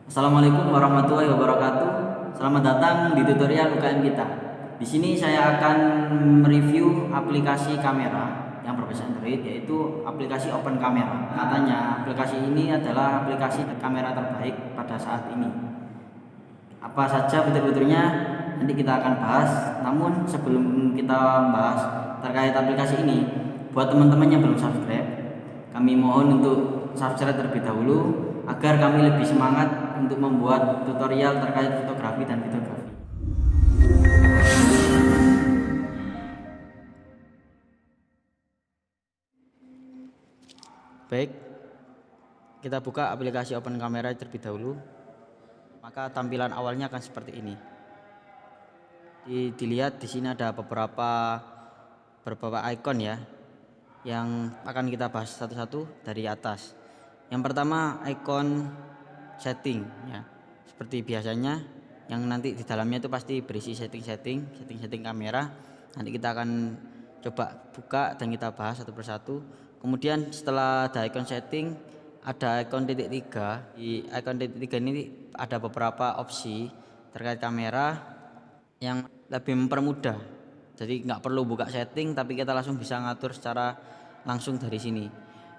Assalamualaikum warahmatullahi wabarakatuh. Selamat datang di tutorial UKM kita. Di sini saya akan mereview aplikasi kamera yang berbasis Android, yaitu aplikasi Open Camera. Katanya aplikasi ini adalah aplikasi kamera terbaik pada saat ini. Apa saja fitur-fiturnya nanti kita akan bahas. Namun sebelum kita membahas terkait aplikasi ini, buat teman-teman yang belum subscribe, kami mohon untuk subscribe terlebih dahulu agar kami lebih semangat untuk membuat tutorial terkait fotografi dan videografi. Baik, kita buka aplikasi Open Camera terlebih dahulu. Maka tampilan awalnya akan seperti ini. Dilihat di sini ada beberapa icon ya, yang akan kita bahas satu-satu dari atas. Yang pertama icon setting ya, seperti biasanya yang nanti di dalamnya itu pasti berisi setting kamera. Nanti kita akan coba buka dan kita bahas satu persatu. Kemudian setelah ada icon setting, ada icon titik tiga. Di icon titik tiga ini ada beberapa opsi terkait kamera yang lebih mempermudah. Jadi nggak perlu buka setting, tapi kita langsung bisa ngatur secara langsung dari sini.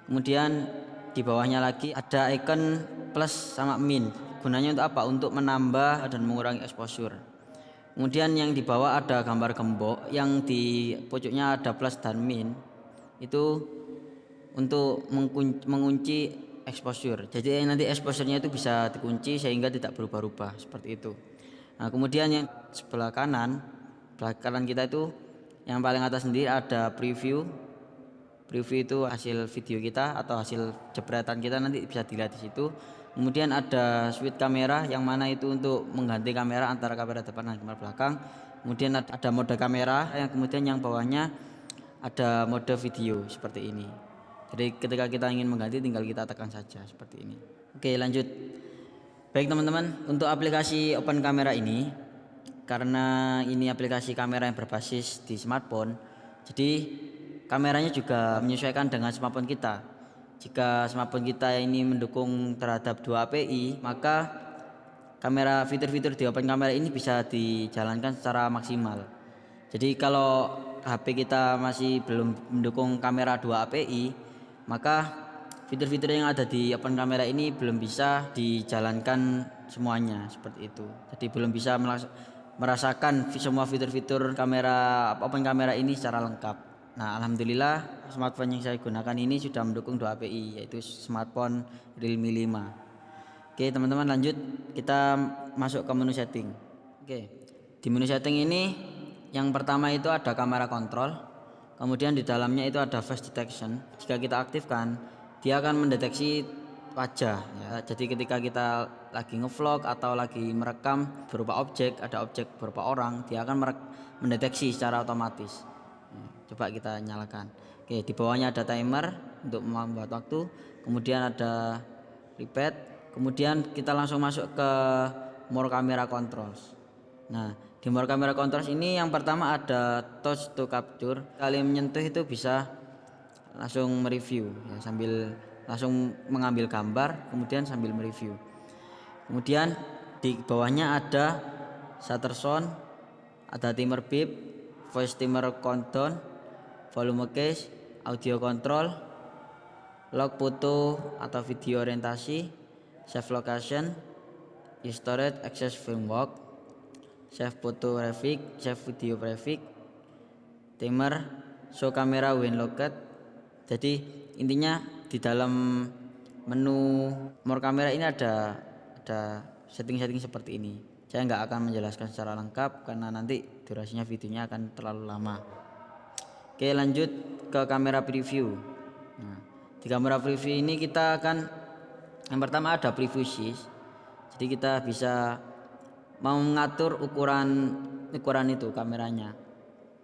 Kemudian di bawahnya lagi ada icon plus sama min. Gunanya untuk apa? Untuk menambah dan mengurangi exposure. Kemudian yang di bawah ada gambar gembok, yang di pojoknya ada plus dan min. Itu untuk mengunci exposure. Jadi nanti exposure-nya itu bisa dikunci sehingga tidak berubah-ubah seperti itu. Nah, kemudian yang sebelah kanan kita itu yang paling atas sendiri ada preview. Preview itu hasil video kita atau hasil jepretan kita, nanti bisa dilihat di situ. Kemudian ada switch kamera, yang mana itu untuk mengganti kamera antara kamera depan dan kamera belakang. Kemudian ada mode kamera, yang kemudian yang bawahnya ada mode video seperti ini. Jadi ketika kita ingin mengganti tinggal kita tekan saja seperti ini. Oke, lanjut. Baik teman-teman, untuk aplikasi Open Camera ini, karena ini aplikasi kamera yang berbasis di smartphone, jadi kameranya juga menyesuaikan dengan smartphone kita. Jika smartphone kita ini mendukung terhadap 2 API, maka fitur-fitur di Open Camera ini bisa dijalankan secara maksimal. Jadi kalau HP kita masih belum mendukung kamera 2 API, maka fitur-fitur yang ada di Open Camera ini belum bisa dijalankan semuanya seperti itu. Jadi belum bisa merasakan semua fitur-fitur kamera Open Camera ini secara lengkap. Nah, alhamdulillah smartphone yang saya gunakan ini sudah mendukung 2 API, yaitu smartphone Realme 5. Oke, teman-teman, lanjut kita masuk ke menu setting. Oke. Di menu setting ini yang pertama itu ada kamera kontrol. Kemudian di dalamnya itu ada face detection. Jika kita aktifkan, dia akan mendeteksi wajah ya. Jadi ketika kita lagi ngevlog atau lagi merekam berupa objek, ada objek berupa orang, dia akan mendeteksi secara otomatis. Coba kita nyalakan. Oke, di bawahnya ada timer untuk membuat waktu. Kemudian ada repeat. Kemudian kita langsung masuk ke more camera controls. Nah, di more camera controls ini yang pertama ada touch to capture. Kali menyentuh itu bisa langsung mereview ya, sambil langsung mengambil gambar kemudian sambil mereview. Kemudian di bawahnya ada shutter sound, ada timer beep, voice timer countdown, volume case, audio control, log foto atau video orientasi, save location, storage access framework, save photo graphic, save video graphic, timer, show camera when locked. Jadi intinya di dalam menu more camera ini ada setting-setting seperti ini. Saya nggak akan menjelaskan secara lengkap karena nanti durasinya videonya akan terlalu lama. Oke, lanjut ke kamera preview. Nah, di kamera preview ini kita akan yang pertama ada preview sys. Jadi kita bisa mau mengatur ukuran itu kameranya.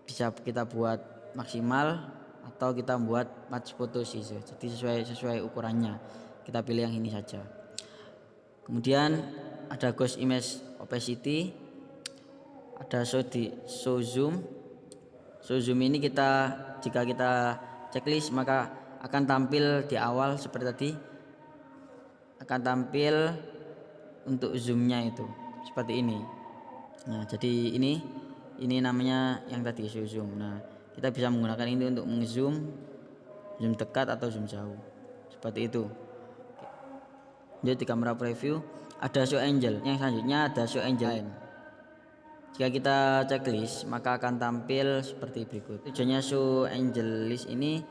Bisa kita buat maksimal atau kita buat match photo sys. Jadi sesuai ukurannya. Kita pilih yang ini saja. Kemudian ada ghost image opacity, ada show zoom. Show zoom ini jika kita checklist maka akan tampil di awal seperti tadi, akan tampil untuk zoomnya itu seperti ini. Nah, jadi ini namanya yang tadi show zoom. Nah, kita bisa menggunakan ini untuk mengzoom, zoom dekat atau zoom jauh seperti itu. Jadi di kamera preview ada show angle, yang selanjutnya ada show angle line. Jika kita checklist maka akan tampil seperti berikut. Tujuannya show angle list ini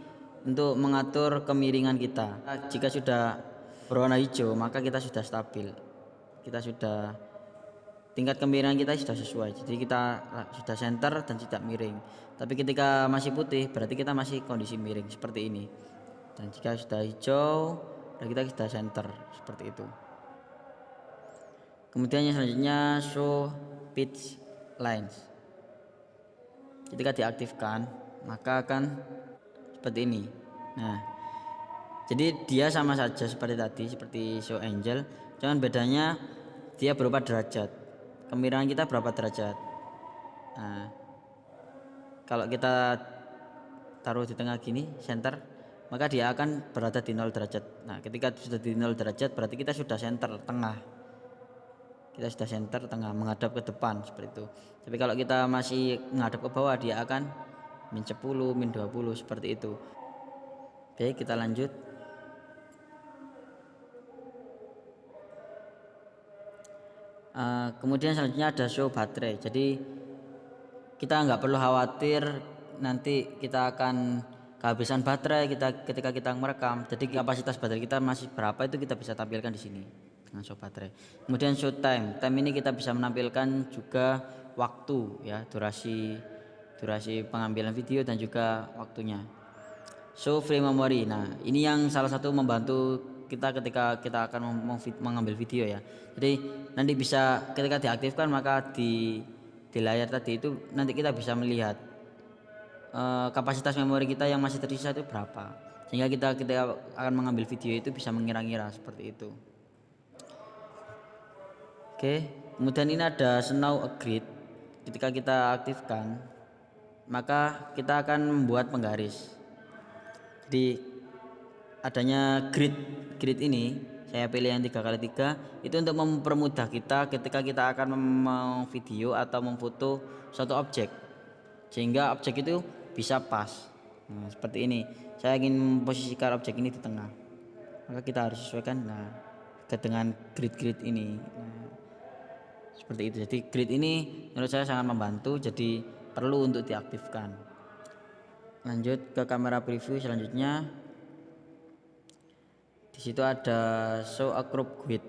untuk mengatur kemiringan kita. Jika sudah berwarna hijau maka kita sudah stabil, kita sudah tingkat kemiringan kita sudah sesuai, jadi kita sudah center dan tidak miring. Tapi ketika masih putih berarti kita masih kondisi miring seperti ini. Dan jika sudah hijau dan kita sudah center seperti itu. Kemudian yang selanjutnya show pitch lines. Ketika diaktifkan maka akan seperti ini. Nah, jadi dia sama saja seperti tadi, seperti show angle, cuman bedanya dia berupa derajat. Kemiringan kita berapa derajat. Nah, kalau kita taruh di tengah gini center, maka dia akan berada di 0 derajat. Nah, ketika sudah di 0 derajat berarti kita sudah center tengah, kita sudah center tengah menghadap ke depan seperti itu. Tapi kalau kita masih menghadap ke bawah dia akan -10, -20 seperti itu. Oke, kita lanjut. Kemudian selanjutnya ada show baterai. Jadi kita nggak perlu khawatir nanti kita akan kehabisan baterai ketika kita merekam. Jadi kapasitas baterai kita masih berapa itu kita bisa tampilkan di sini dengan show baterai. Kemudian show time. Time ini kita bisa menampilkan juga waktu ya, durasi pengambilan video dan juga waktunya. Show frame memory. Nah, ini yang salah satu membantu kita ketika kita akan mengambil video ya. Jadi nanti bisa ketika diaktifkan maka di layar tadi itu nanti kita bisa melihat kapasitas memori kita yang masih tersisa itu berapa, sehingga kita akan mengambil video itu bisa mengira-ngira seperti itu. Oke, kemudian ini ada snow grid. Ketika kita aktifkan maka kita akan membuat penggaris. Jadi adanya grid ini saya pilih yang 3x3 itu untuk mempermudah kita ketika kita akan memvideo atau memfoto suatu objek, sehingga objek itu bisa pas. Nah, seperti ini saya ingin memposisikan objek ini di tengah, maka kita harus sesuaikan dengan grid ini. Nah, seperti itu. Jadi grid ini menurut saya sangat membantu, jadi perlu untuk diaktifkan. Lanjut ke kamera preview selanjutnya. Di situ ada show a crop grid.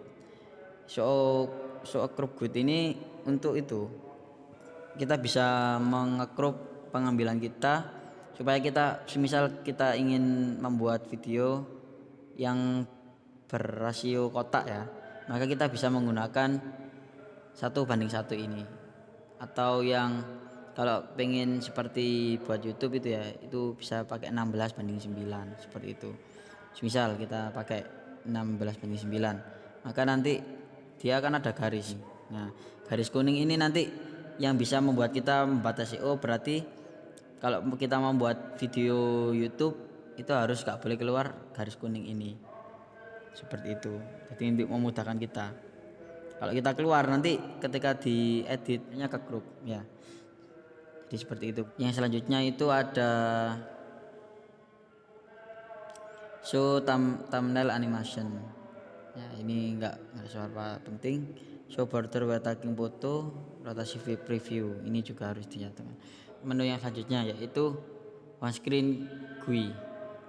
Show a crop grid ini untuk itu kita bisa mengecrop pengambilan kita supaya kita semisal kita ingin membuat video yang berrasio kotak ya, maka kita bisa menggunakan 1:1 ini, atau yang kalau pengen seperti buat YouTube itu ya itu bisa pakai 16:9 seperti itu. Misal kita pakai 16:9 maka nanti dia akan ada garis. Nah, garis kuning ini nanti yang bisa membuat kita membatasi, oh berarti kalau kita membuat video YouTube itu harus gak boleh keluar garis kuning ini, seperti itu. Jadi untuk memudahkan kita, kalau kita keluar nanti ketika dieditnya ke grup ya. Jadi seperti itu. Yang selanjutnya itu ada show thumbnail animation. Ya, ini enggak seberapa penting. Show border while taking foto, rotasi preview. Ini juga harus dinyatakan. Menu yang selanjutnya yaitu on screen GUI.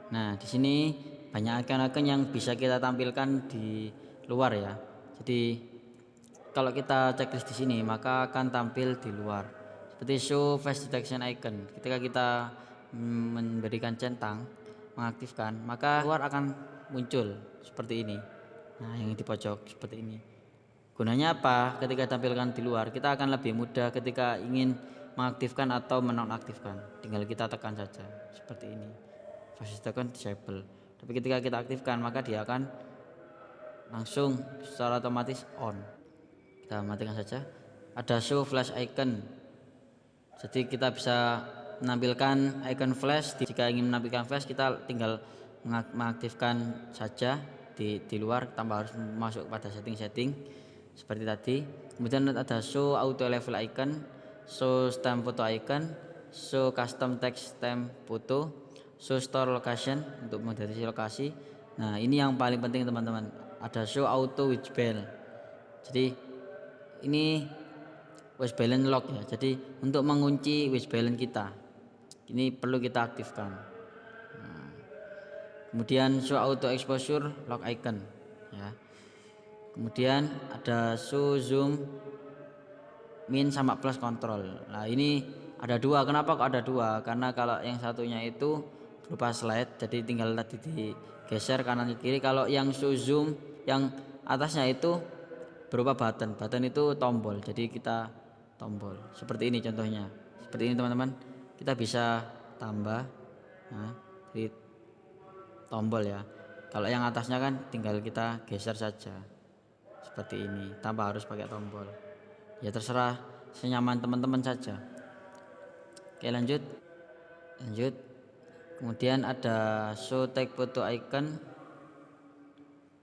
Nah, di sini banyak icon-icon yang bisa kita tampilkan di luar ya. Jadi kalau kita checklist di sini maka akan tampil di luar. Seperti show face detection icon. Ketika kita memberikan centang, mengaktifkan, maka luar akan muncul seperti ini. Nah, yang di pojok seperti ini. Gunanya apa? Ketika tampilkan di luar, kita akan lebih mudah ketika ingin mengaktifkan atau menonaktifkan. Tinggal kita tekan saja seperti ini. Face detection disable. Tapi ketika kita aktifkan, maka dia akan langsung secara otomatis on. Kita matikan saja. Ada show flash icon. Jadi kita bisa menampilkan icon flash. Jika ingin menampilkan flash kita tinggal mengaktifkan saja di luar tanpa harus masuk pada setting-setting. seperti tadi. Kemudian ada show auto level icon, show stamp photo icon, show custom text stamp foto, show store location untuk mendeteksi lokasi. Nah ini yang paling penting teman-teman, ada show auto which bell. Jadi ini which balance lock ya, jadi untuk mengunci which balance kita ini perlu kita aktifkan. Nah, kemudian show auto exposure lock icon ya. Kemudian ada show zoom min sama plus control. Nah ini ada dua, kenapa kok ada dua? Karena kalau yang satunya itu berupa slide, jadi tinggal tadi digeser kanan kiri. Kalau yang show zoom yang atasnya itu berupa button itu tombol, jadi kita tombol seperti ini contohnya, seperti ini teman-teman. Kita bisa tambah di tombol ya. Kalau yang atasnya kan tinggal kita geser saja seperti ini tanpa harus pakai tombol ya, terserah senyaman teman-teman saja. Oke lanjut. Kemudian ada show tag photo icon,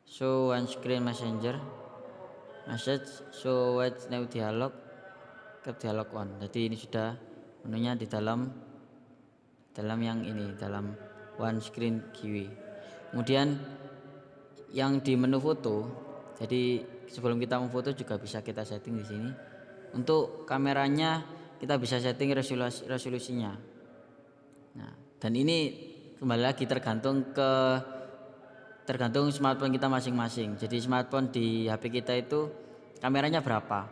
show one screen messenger message, show watch new dialog, ke dialog on. Jadi ini sudah menunya di dalam yang ini, dalam one screen GUI. Kemudian yang di menu foto, jadi sebelum kita memfoto juga bisa kita setting di sini. Untuk kameranya kita bisa setting resolusinya. Nah, dan ini kembali lagi tergantung smartphone kita masing-masing. Jadi smartphone di HP kita itu kameranya berapa.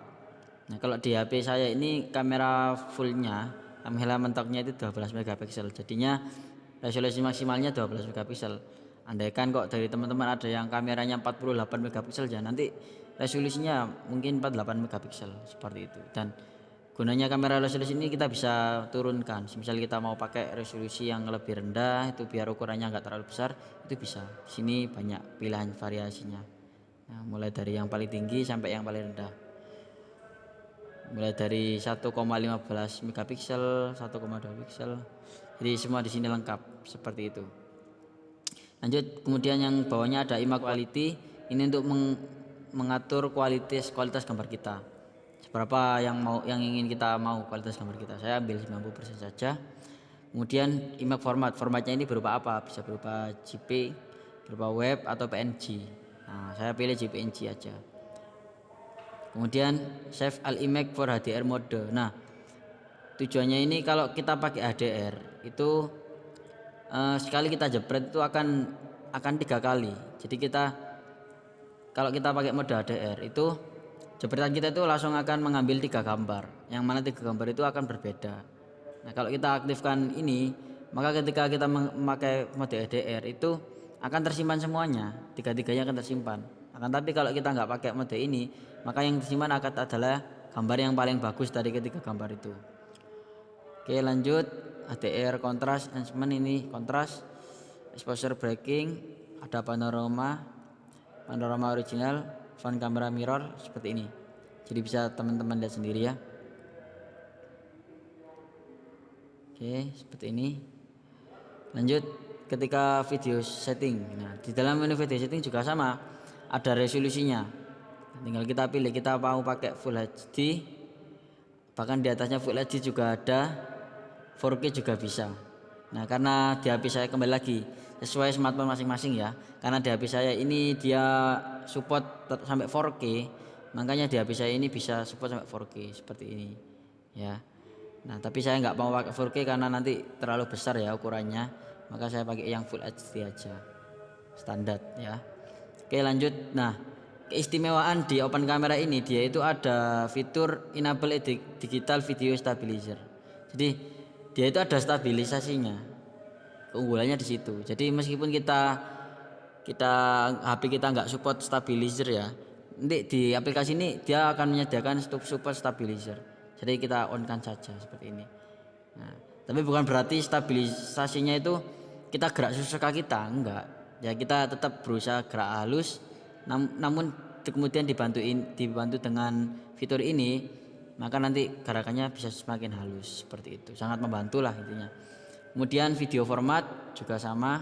Nah kalau di HP saya ini kamera fullnya, kamera mentoknya itu 12 megapiksel, jadinya resolusi maksimalnya 12 megapiksel. Andaikan kok dari teman-teman ada yang kameranya 48 megapiksel ya, nanti resolusinya mungkin 48 megapiksel seperti itu. Dan gunanya kamera resolusi ini kita bisa turunkan, misal kita mau pakai resolusi yang lebih rendah itu biar ukurannya nggak terlalu besar, itu bisa. Sini banyak pilihan variasinya, nah, mulai dari yang paling tinggi sampai yang paling rendah, mulai dari 1,15 megapiksel, 1,2 piksel. Jadi semua di sini lengkap seperti itu. Lanjut, kemudian yang bawahnya ada image quality. Ini untuk mengatur kualitas gambar kita. Seberapa yang ingin kita mau kualitas gambar kita. Saya ambil 90% saja. Kemudian image formatnya ini berupa apa? Bisa berupa JPEG, berupa web atau PNG. Nah, saya pilih JPNG aja. Kemudian save all image for HDR mode. Nah, tujuannya ini kalau kita pakai HDR itu sekali kita jepret itu akan 3 kali. Jadi kalau kita pakai mode HDR itu jepretan kita itu langsung akan mengambil 3 gambar, yang mana 3 gambar itu akan berbeda. Nah kalau kita aktifkan ini, maka ketika kita memakai mode HDR itu akan tersimpan semuanya, 3-tiganya akan tersimpan. Akan tapi kalau kita nggak pakai mode ini, maka yang tersimpan akan adalah gambar yang paling bagus dari ketiga gambar itu. Oke lanjut, HDR kontras enhancement, ini kontras, exposure breaking, ada panorama original, front camera mirror seperti ini. Jadi bisa teman-teman lihat sendiri ya. Oke seperti ini. Lanjut, ketika video setting. Nah di dalam menu video setting juga sama, ada resolusinya. Tinggal kita pilih kita mau pakai Full HD, bahkan di atasnya Full HD juga ada, 4K juga bisa. Nah karena di HP saya kembali lagi sesuai smartphone masing-masing ya, karena di HP saya ini dia support sampai 4K, makanya di HP saya ini bisa support sampai 4K seperti ini ya. Nah tapi saya nggak mau pakai 4K karena nanti terlalu besar ya ukurannya, maka saya pakai yang Full HD aja standar ya. Oke lanjut. Nah keistimewaan di open camera ini, dia itu ada fitur enable digital video stabilizer. Jadi dia itu ada stabilisasinya, keunggulannya di situ. Jadi meskipun kita HP kita nggak support stabilizer ya, nanti di aplikasi ini dia akan menyediakan support stabilizer. Jadi kita on kan saja seperti ini. Nah, tapi bukan berarti stabilisasinya itu kita gerak sesuka kita, enggak. Ya kita tetap berusaha gerak halus, namun kemudian dibantu dengan fitur ini, maka nanti gerakannya bisa semakin halus seperti itu. Sangat membantu lah intinya. Kemudian video format juga sama,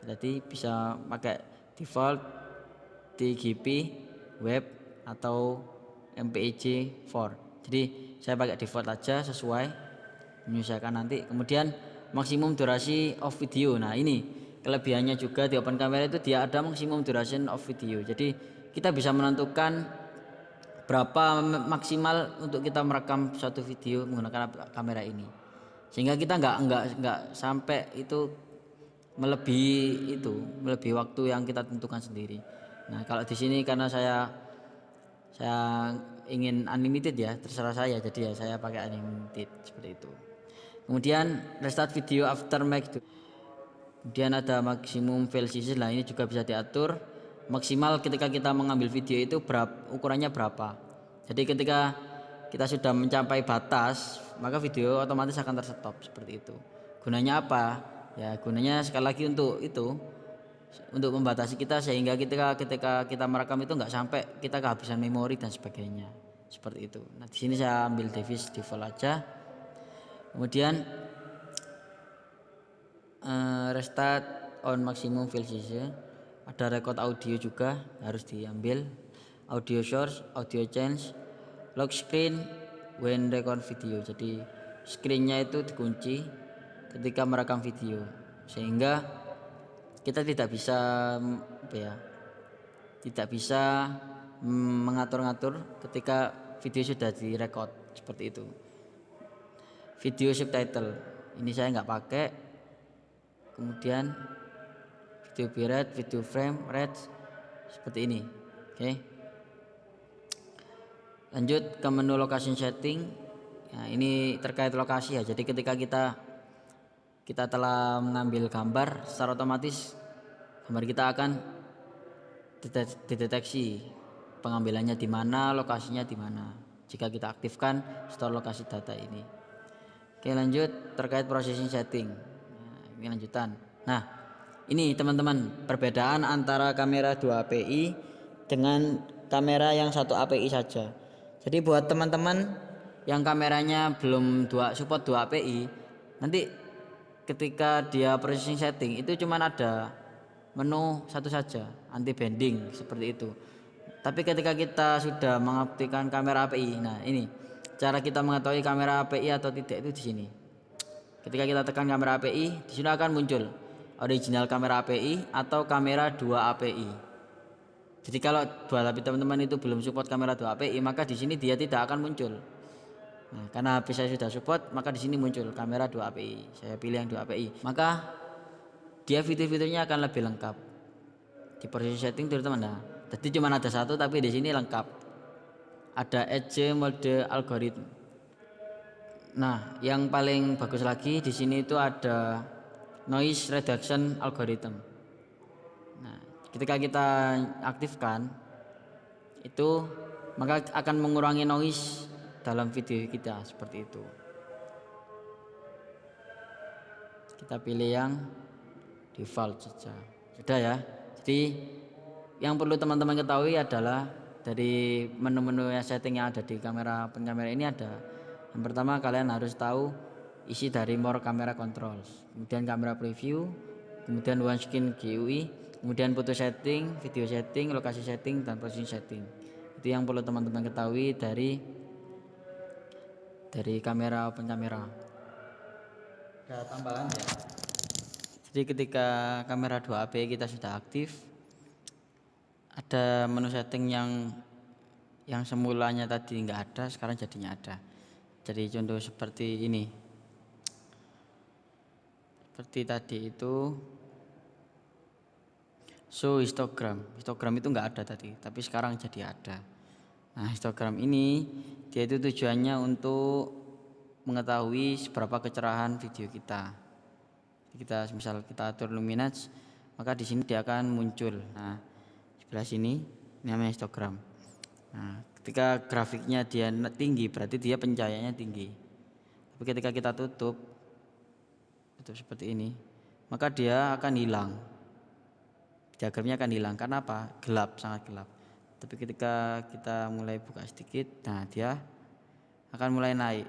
jadi bisa pakai default, TGP, web atau MPEG 4. Jadi saya pakai default aja sesuai menyesuaikan nanti. Kemudian maksimum durasi of video. Nah ini kelebihannya juga di open camera itu dia ada maksimum duration of video. Jadi kita bisa menentukan berapa maksimal untuk kita merekam suatu video menggunakan kamera ini, sehingga kita nggak sampai itu melebihi waktu yang kita tentukan sendiri. Nah kalau di sini karena saya ingin unlimited ya, terserah saya, jadi ya saya pakai unlimited seperti itu. Kemudian restart video after make. Kemudian ada maksimum file size. Nah ini juga bisa diatur maksimal ketika kita mengambil video itu ukurannya berapa. Jadi ketika kita sudah mencapai batas, maka video otomatis akan terstop seperti itu. Gunanya apa? Ya gunanya sekali lagi untuk itu, untuk membatasi kita sehingga ketika kita merekam itu nggak sampai kita kehabisan memori dan sebagainya seperti itu. Nah di sini saya ambil default aja. Kemudian restart on maximum file size. Ada record audio juga harus diambil, audio source, audio change, lock screen when record video. Jadi screennya itu dikunci ketika merekam video sehingga kita tidak bisa mengatur-ngatur ketika video sudah direkod seperti itu. Video subtitle ini saya nggak pakai. Kemudian video bitrate, video frame rate seperti ini. Oke. Lanjut ke menu location setting. Nah, ini terkait lokasi ya. Jadi ketika kita telah mengambil gambar, secara otomatis gambar kita akan dideteksi pengambilannya di mana, lokasinya di mana. Jika kita aktifkan store lokasi data ini. Oke, lanjut terkait processing setting. Nah, ini lanjutan. Nah, ini teman-teman perbedaan antara kamera 2 API dengan kamera yang 1 API saja. Jadi buat teman-teman yang kameranya belum support 2 API, nanti ketika dia processing setting itu cuma ada menu satu saja, anti bending seperti itu. Tapi ketika kita sudah mengaktifkan kamera API, nah ini cara kita mengetahui kamera API atau tidak itu di sini. Ketika kita tekan kamera API, di sini akan muncul original kamera API atau kamera 2 API. Jadi kalau buat teman-teman itu belum support kamera 2 API, maka di sini dia tidak akan muncul. Nah, karena HP saya sudah support, maka di sini muncul kamera 2 API. Saya pilih yang 2 API. Maka dia fitur-fiturnya akan lebih lengkap. Di processing setting teman-teman. Nah, jadi cuma ada satu tapi di sini lengkap. Ada edge mode algorithm. Nah, yang paling bagus lagi di sini itu ada noise reduction algorithm. Nah, ketika kita aktifkan itu maka akan mengurangi noise dalam video kita seperti itu. Kita pilih yang default saja. Sudah ya. Jadi yang perlu teman-teman ketahui adalah dari menu-menu setting yang ada di open camera ini ada. Yang pertama kalian harus tahu isi dari more camera controls, kemudian kamera preview, kemudian one screen GUI, kemudian foto setting, video setting, lokasi setting, dan processing setting. Itu yang perlu teman-teman ketahui dari kamera open camera. Ada tambahan ya. Jadi ketika kamera 2 API kita sudah aktif, ada menu setting yang semulanya tadi nggak ada, sekarang jadinya ada. Jadi contoh seperti ini. Seperti tadi itu show histogram. Histogram itu nggak ada tadi, tapi sekarang jadi ada. Nah, histogram ini dia itu tujuannya untuk mengetahui seberapa kecerahan video kita. Kita misal kita atur luminance, maka di sini dia akan muncul. Nah, sebelah sini namanya histogram. Nah, ketika grafiknya dia tinggi berarti dia pencahayaannya tinggi. Tapi ketika kita tutup seperti ini, maka dia akan hilang. Diagramnya akan hilang karena apa? Gelap, sangat gelap. Tapi ketika kita mulai buka sedikit, nah dia akan mulai naik.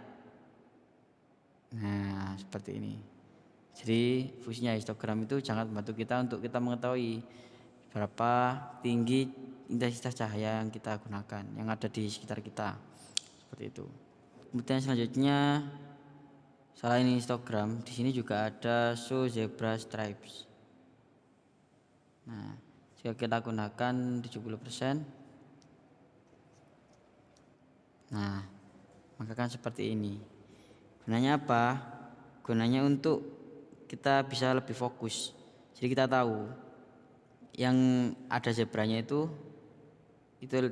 Nah, seperti ini. Jadi fungsinya histogram itu sangat membantu kita untuk kita mengetahui berapa tinggi intensitas cahaya yang kita gunakan, yang ada di sekitar kita, seperti itu. Kemudian selanjutnya selain histogram, di sini juga ada show zebra stripes. Nah, jika kita gunakan 70%, nah maka kan seperti ini. Gunanya apa? Gunanya untuk kita bisa lebih fokus. Jadi kita tahu yang ada zebranya itu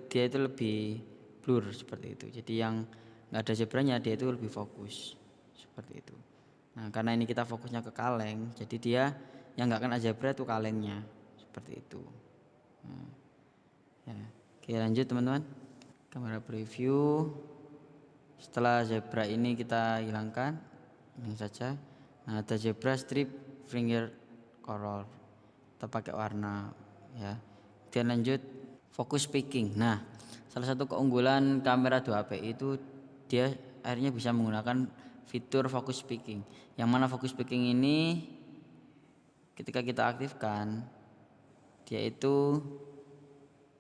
dia itu lebih blur seperti itu. Jadi yang nggak ada zebranya dia itu lebih fokus seperti itu. Nah karena ini kita fokusnya ke kaleng, jadi dia yang nggak kena zebra itu kalengnya seperti itu. Nah, ya. Oke lanjut teman-teman, kamera preview. Setelah zebra ini kita hilangkan, ini saja. Nah ada zebra strip finger color, kita pakai warna ya. Kemudian lanjut focus picking. Nah salah satu keunggulan kamera 2HP itu dia akhirnya bisa menggunakan fitur focus picking, yang mana focus picking ini ketika kita aktifkan dia itu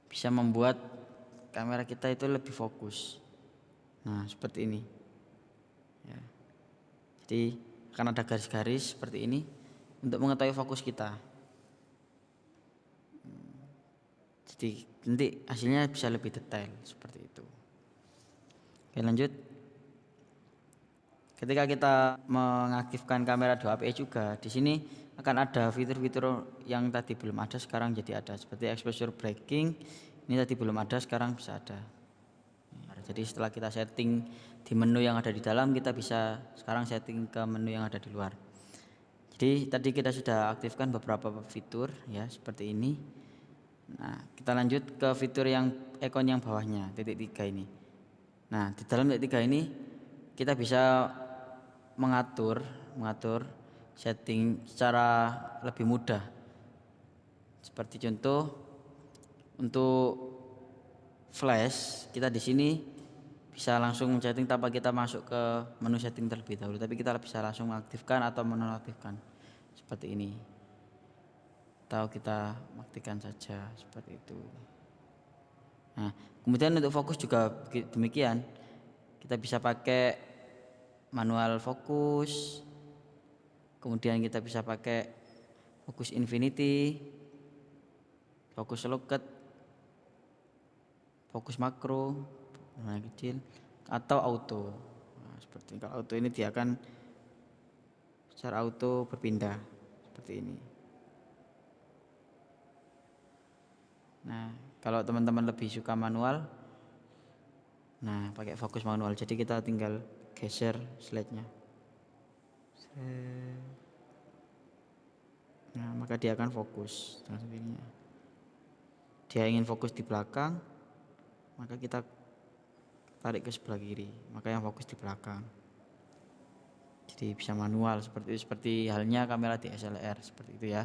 bisa membuat kamera kita itu lebih fokus. Nah seperti ini ya. Jadi akan ada garis-garis seperti ini untuk mengetahui fokus kita. Jadi nanti hasilnya bisa lebih detail seperti itu. Oke lanjut. Ketika kita mengaktifkan kamera 2HP juga, di sini akan ada fitur-fitur yang tadi belum ada sekarang jadi ada, seperti exposure breaking. Ini tadi belum ada, sekarang bisa ada. Jadi setelah kita setting di menu yang ada di dalam, kita bisa sekarang setting ke menu yang ada di luar. Jadi tadi kita sudah aktifkan beberapa fitur ya seperti ini. Nah kita lanjut ke fitur yang ikon yang bawahnya, titik 3 ini. Nah di dalam titik 3 ini kita bisa mengatur setting secara lebih mudah. Seperti contoh untuk flash, kita di sini bisa langsung setting tanpa kita masuk ke menu setting terlebih dahulu, tapi kita bisa langsung mengaktifkan atau menonaktifkan seperti ini. Atau kita matikan saja seperti itu. Nah, kemudian untuk fokus juga demikian. Kita bisa pakai manual fokus. Kemudian kita bisa pakai fokus infinity, fokus locket, fokus makro, nah kecil, atau auto. Nah, seperti kalau auto ini dia akan secara auto berpindah seperti ini. Nah kalau teman-teman lebih suka manual, nah pakai fokus manual, jadi kita tinggal geser slide-nya. Nah maka dia akan fokus dengan sendirinya. Dia ingin fokus di belakang, maka kita tarik ke sebelah kiri, maka yang fokus di belakang. Jadi bisa manual seperti halnya kamera DSLR seperti itu ya.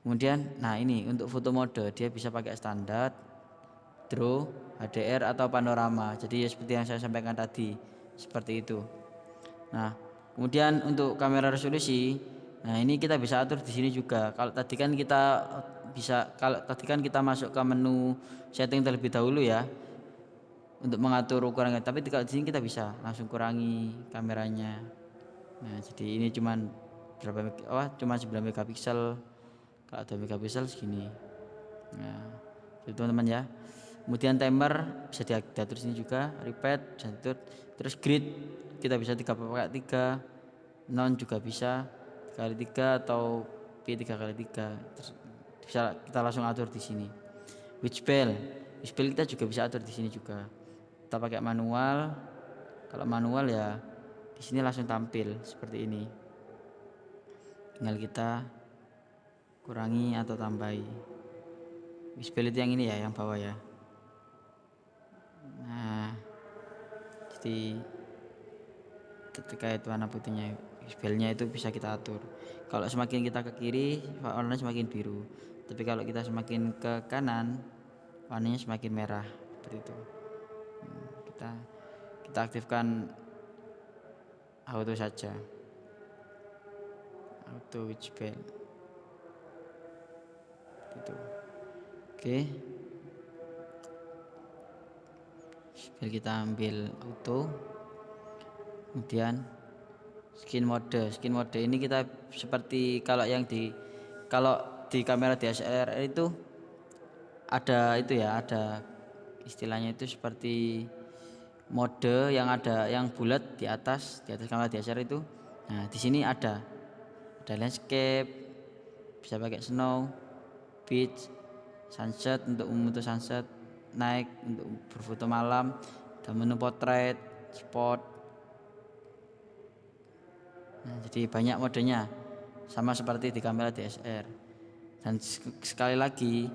Kemudian nah ini untuk foto mode dia bisa pakai standar, draw, HDR atau panorama. Jadi ya seperti yang saya sampaikan tadi seperti itu. Nah kemudian untuk kamera resolusi, nah ini kita bisa atur di sini juga. Kalau tadi kan kita masuk ke menu setting terlebih dahulu ya untuk mengatur ukurannya. Tapi kalau di sini kita bisa langsung kurangi kameranya. Nah jadi ini cuma 9 megapiksel, kalau 2 megapiksel segini. Nah itu teman-teman ya. Kemudian timer bisa diatur di sini juga, repeat bisa diatur. Terus grid kita bisa 3x3, non juga bisa 3x3 atau P3x3. Terus bisa kita langsung atur di sini. Which bell kita juga bisa atur di sini juga. Kita pakai manual. Kalau manual ya di sini langsung tampil seperti ini. Tinggal kita kurangi atau tambahi. Visibility yang ini ya, yang bawah ya. Nah, jadi terkait warna putihnya, visibility-nya itu bisa kita atur. Kalau semakin kita ke kiri, warnanya semakin biru. Tapi kalau kita semakin ke kanan, warnanya semakin merah seperti itu. Kita aktifkan auto saja, auto which bell itu. Oke. Biar kita ambil auto. Kemudian skin mode ini kita seperti kalau di kamera DSLR itu ada itu ya, ada istilahnya itu seperti mode yang ada yang bulat di atas kamera DSLR itu. Nah, di sini ada landscape, bisa pakai snow, beach, sunset untuk memfoto sunset, night untuk berfoto malam, dan menu portrait, sport. Nah, jadi banyak modenya, sama seperti di kamera DSLR. Dan sekali lagi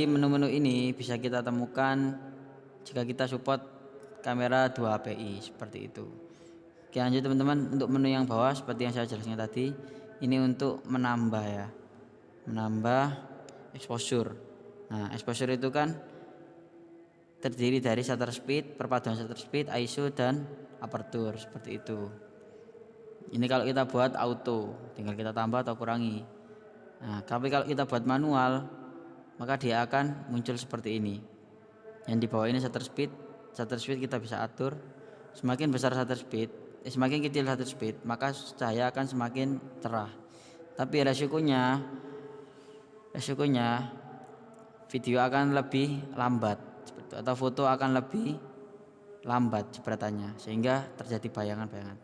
menu-menu ini bisa kita temukan jika kita support kamera 2 API seperti itu. Oke, lanjut teman-teman, untuk menu yang bawah seperti yang saya jelaskan tadi, ini untuk menambah exposure. Nah, exposure itu kan terdiri dari shutter speed, perpaduan shutter speed, ISO, dan aperture seperti itu. Ini kalau kita buat auto, tinggal kita tambah atau kurangi. Nah, tapi kalau kita buat manual, maka dia akan muncul seperti ini. Yang di bawah ini shutter speed kita bisa atur. Semakin besar semakin kecil shutter speed, maka cahaya akan semakin cerah. Tapi resikonya video akan lebih lambat atau foto akan lebih lambat jepretannya, sehingga terjadi bayangan-bayangan.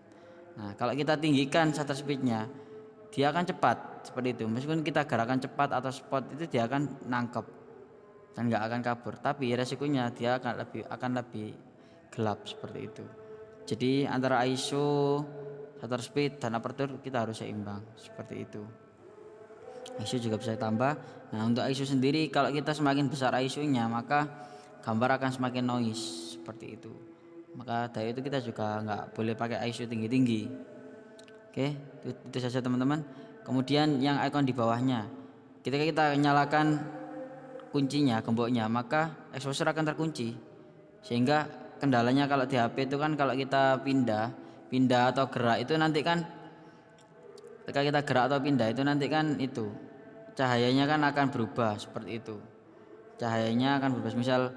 Nah, kalau kita tinggikan shutter speednya, dia akan cepat seperti itu. Meskipun kita gerakan cepat atau spot itu dia akan nangkep dan nggak akan kabur, tapi resikonya dia akan lebih gelap seperti itu. Jadi antara ISO, shutter speed, dan aperture kita harus seimbang seperti itu. ISO juga bisa ditambah. Nah, untuk ISO sendiri, kalau kita semakin besar ISO-nya, maka gambar akan semakin noise seperti itu. Maka dari itu kita juga nggak boleh pakai ISO tinggi-tinggi. Oke, itu saja teman-teman. Kemudian yang icon di bawahnya, ketika kita nyalakan kuncinya, gemboknya, maka exposure akan terkunci. Sehingga kendalanya kalau di HP itu kan, kalau kita pindah atau gerak itu nanti kan, ketika kita gerak atau pindah itu nanti kan itu cahayanya kan akan berubah seperti itu. Cahayanya akan berubah. Misal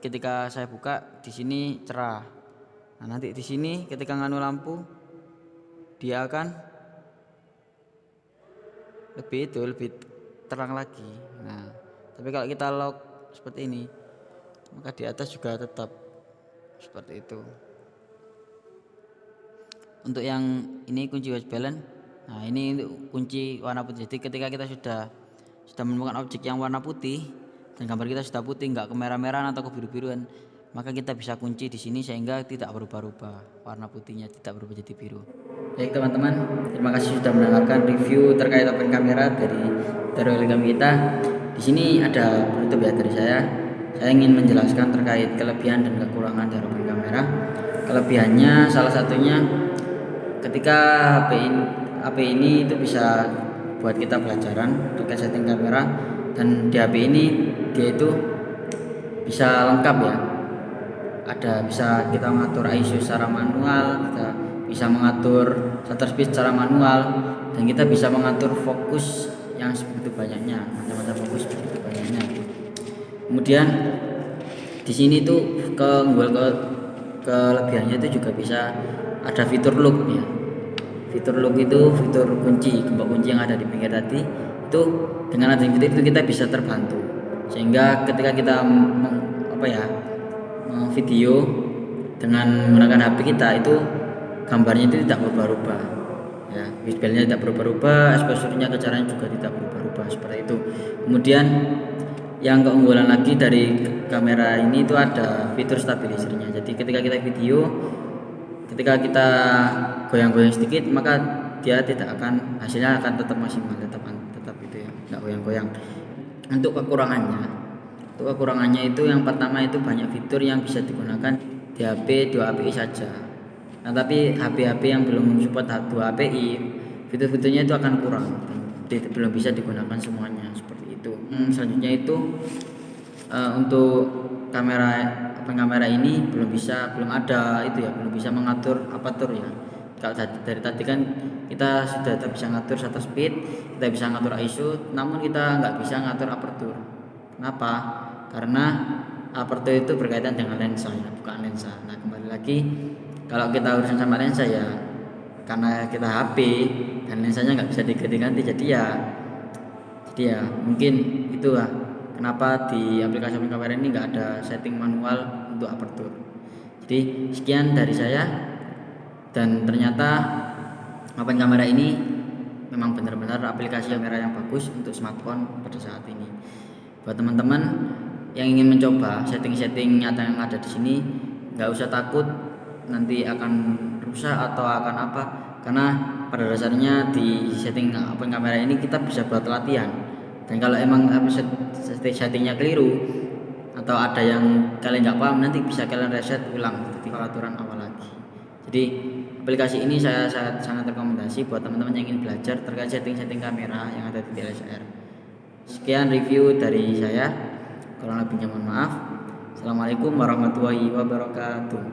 ketika saya buka di sini cerah. Nah, nanti di sini ketika nganu lampu dia akan lebih terang lagi. Nah, tapi kalau kita lock seperti ini, maka di atas juga tetap seperti itu. Untuk yang ini kunci white balance. Nah, ini untuk kunci warna putih. Jadi ketika kita sudah menemukan objek yang warna putih dan gambar kita sudah putih, nggak kemerah-merahan atau kebiru-biruan, maka kita bisa kunci di sini sehingga tidak berubah-ubah, warna putihnya tidak berubah jadi biru. Baik teman-teman, terima kasih sudah mendengarkan review terkait open kamera dari Origami kita. Di sini ada penutup ya dari saya. Saya ingin menjelaskan terkait kelebihan dan kekurangan dari open kamera. Kelebihannya salah satunya ketika HP ini itu bisa buat kita pelajaran terkait setting kamera, dan di HP ini dia itu bisa lengkap ya. Bisa kita mengatur ISO secara manual, kita bisa mengatur shutter speed secara manual, dan kita bisa mengatur fokus yang sebegitu banyaknya, macam-macam fokus begitu banyaknya. Kemudian di sini tuh kelebihannya itu juga bisa ada fitur lock ya. Fitur lock itu fitur gembok kunci yang ada di pinggir tadi, itu dengan adanya fitur itu kita bisa terbantu, sehingga ketika kita video dengan menggunakan HP kita, itu gambarnya itu tidak berubah-ubah ya, visualnya tidak berubah-ubah, exposure-nya, kecerdasannya juga tidak berubah-ubah seperti itu. Kemudian yang keunggulan lagi dari kamera ini itu ada fitur stabilizernya. Jadi ketika kita video, ketika kita goyang-goyang sedikit, maka dia hasilnya akan tetap maksimal, tetap itu ya, nggak goyang-goyang. Untuk kekurangannya itu yang pertama itu banyak fitur yang bisa digunakan di HP 2 API saja. Nah, tapi HP-HP yang belum support 2 API, fitur-fiturnya itu akan kurang, belum bisa digunakan semuanya seperti itu. Selanjutnya itu untuk kamera ini belum ada itu ya, belum bisa mengatur aperture ya. Kalau dari tadi kan kita sudah bisa ngatur shutter speed, kita bisa ngatur ISO, namun kita nggak bisa ngatur aperture. Kenapa? karena aperture itu berkaitan dengan lensa ya, bukan lensa. Nah kembali lagi, kalau kita urusan sama lensa ya karena kita HP dan lensanya nggak bisa diganti-ganti, jadi ya mungkin itu lah kenapa di aplikasi kamera ini nggak ada setting manual untuk aperture. Jadi sekian dari saya, dan ternyata Open Camera ini memang benar-benar aplikasi kamera yang bagus untuk smartphone pada saat ini. Buat teman-teman yang ingin mencoba setting-setting nyata yang ada di sini, nggak usah takut nanti akan rusak atau akan apa, karena pada dasarnya di setting Open Camera ini kita bisa buat latihan. Dan kalau emang settingnya keliru atau ada yang kalian nggak paham, nanti bisa kalian reset ulang di peraturan awal lagi. Jadi aplikasi ini saya sangat rekomendasi buat teman-teman yang ingin belajar terkait setting-setting kamera yang ada di DSLR. Sekian review dari saya, kurang lebihnya mohon maaf. Assalamualaikum warahmatullahi wabarakatuh.